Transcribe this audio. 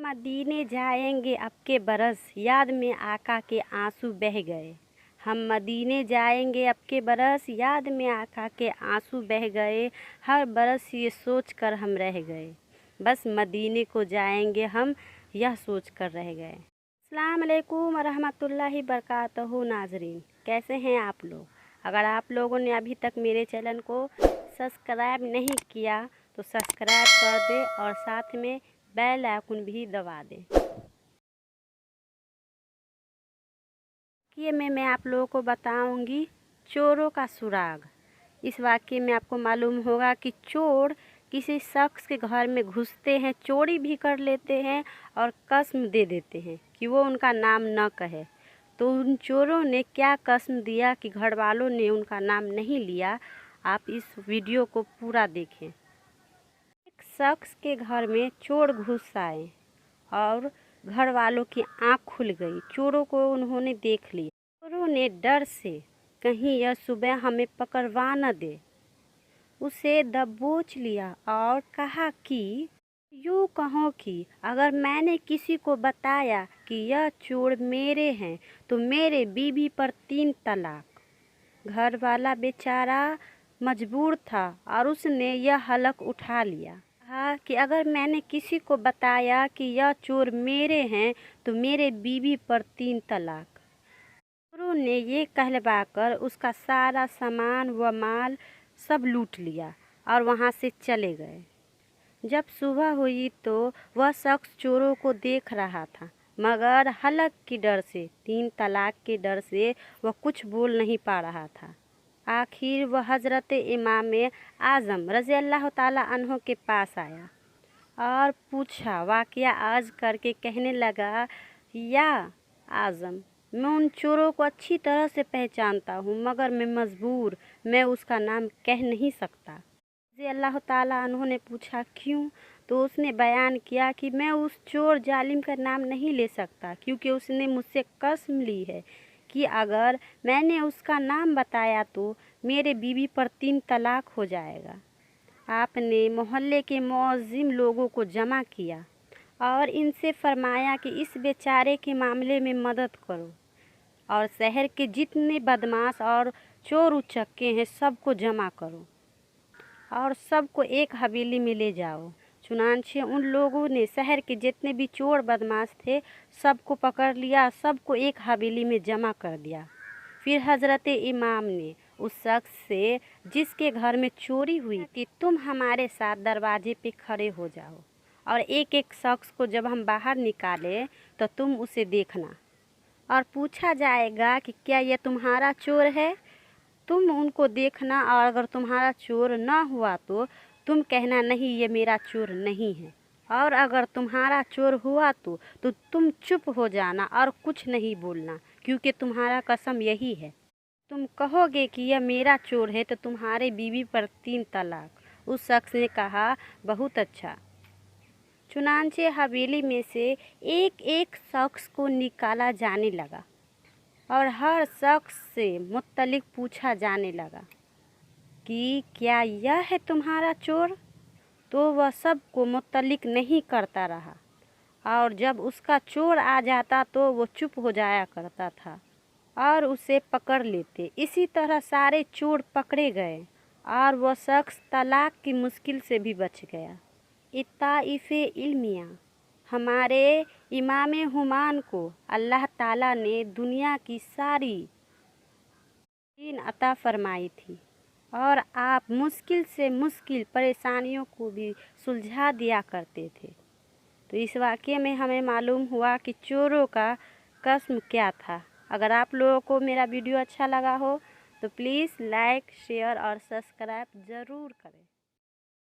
मदीने जाएंगे अब के बरस, याद में आका के आंसू बह गए। हम मदीने जाएंगे अब के बरस, याद में आका के आंसू बह गए। हर बरस ये सोच कर हम रह गए, बस मदीने को जाएंगे हम, यह सोच कर रह गए। अस्सलाम वालेकुम रहमतुल्लाहि बरकातहू। नाजरीन, कैसे हैं आप लोग? अगर आप लोगों ने अभी तक मेरे चैनल को सब्सक्राइब नहीं किया तो सब्सक्राइब कर दें और साथ में बेल आइकन भी दबा दें। ये मैं आप लोगों को बताऊंगी चोरों का सुराग। इस वाक्य में आपको मालूम होगा कि चोर किसी शख्स के घर में घुसते हैं, चोरी भी कर लेते हैं और कसम दे देते हैं कि वो उनका नाम न कहे। तो उन चोरों ने क्या कसम दिया कि घर वालों ने उनका नाम नहीं लिया, आप इस वीडियो को पूरा देखें। एक शख्स के घर में चोर घुस आए और घर वालों की आंख खुल गई। चोरों को उन्होंने देख लिया। चोरों ने डर से कहीं यह सुबह हमें पकड़वा न दे, उसे दबोच लिया और कहा कि यूँ कहो कि अगर मैंने किसी को बताया कि यह चोर मेरे हैं तो मेरे बीवी पर 3 तलाक। घर वाला बेचारा मजबूर था और उसने यह हलक उठा लिया। कहा कि अगर मैंने किसी को बताया कि यह चोर मेरे हैं तो मेरे बीवी पर 3 तलाक। चोरों ने ये कहलवाकर उसका सारा सामान व माल सब लूट लिया और वहाँ से चले गए। जब सुबह हुई तो वह शख्स चोरों को देख रहा था, मगर हलक के डर से, 3 तलाक के डर से वह कुछ बोल नहीं पा रहा था। आखिर वह हज़रत इमाम आज़म रज़ियल्लाहु ताला अन्हो के पास आया और पूछा, वाक़या अर्ज़ करके कहने लगा, या आज़म, मैं उन चोरों को अच्छी तरह से पहचानता हूँ, मगर मैं उसका नाम कह नहीं सकता। रज़ियल्लाहु ताला अन्हो ने पूछा, क्यों? तो उसने बयान किया कि मैं उस चोर जालिम का नाम नहीं ले सकता, क्योंकि उसने मुझसे कसम ली है कि अगर मैंने उसका नाम बताया तो मेरे बीवी पर 3 तलाक हो जाएगा। आपने मोहल्ले के मुअज़्ज़िम लोगों को जमा किया और इनसे फरमाया कि इस बेचारे के मामले में मदद करो और शहर के जितने बदमाश और चोर उचक्के हैं सबको जमा करो और सबको एक हवेली में ले जाओ। चुनांचे उन लोगों ने शहर के जितने भी चोर बदमाश थे सबको पकड़ लिया, सबको एक हवेली में जमा कर दिया। फिर हज़रत इमाम ने उस शख्स से जिसके घर में चोरी हुई कि तुम हमारे साथ दरवाजे पे खड़े हो जाओ और एक एक शख्स को जब हम बाहर निकालें तो तुम उसे देखना और पूछा जाएगा कि क्या यह तुम्हारा चोर है। तुम उनको देखना और अगर तुम्हारा चोर ना हुआ तो तुम कहना, नहीं ये मेरा चोर नहीं है। और अगर तुम्हारा चोर हुआ तो तुम चुप हो जाना और कुछ नहीं बोलना, क्योंकि तुम्हारा कसम यही है। तुम कहोगे कि यह मेरा चोर है तो तुम्हारे बीवी पर 3 तलाक। उस शख्स ने कहा, बहुत अच्छा। चुनांचे हवेली में से एक एक शख्स को निकाला जाने लगा और हर शख्स से मुत्तलिक पूछा जाने लगा कि क्या यह है तुम्हारा चोर। तो वह सबको मुत्तलिक नहीं करता रहा और जब उसका चोर आ जाता तो वो चुप हो जाया करता था और उसे पकड़ लेते। इसी तरह सारे चोर पकड़े गए और वह शख्स तलाक की मुश्किल से भी बच गया। इत्ताइफ़े इल्मिया, हमारे इमाम हुमान को अल्लाह ताला ने दुनिया की सारी दीन अता फरमाई थी और आप मुश्किल से मुश्किल परेशानियों को भी सुलझा दिया करते थे। तो इस वाक़ये में हमें मालूम हुआ कि चोरों का कसम क्या था। अगर आप लोगों को मेरा वीडियो अच्छा लगा हो तो प्लीज़ लाइक, शेयर और सब्सक्राइब ज़रूर करें।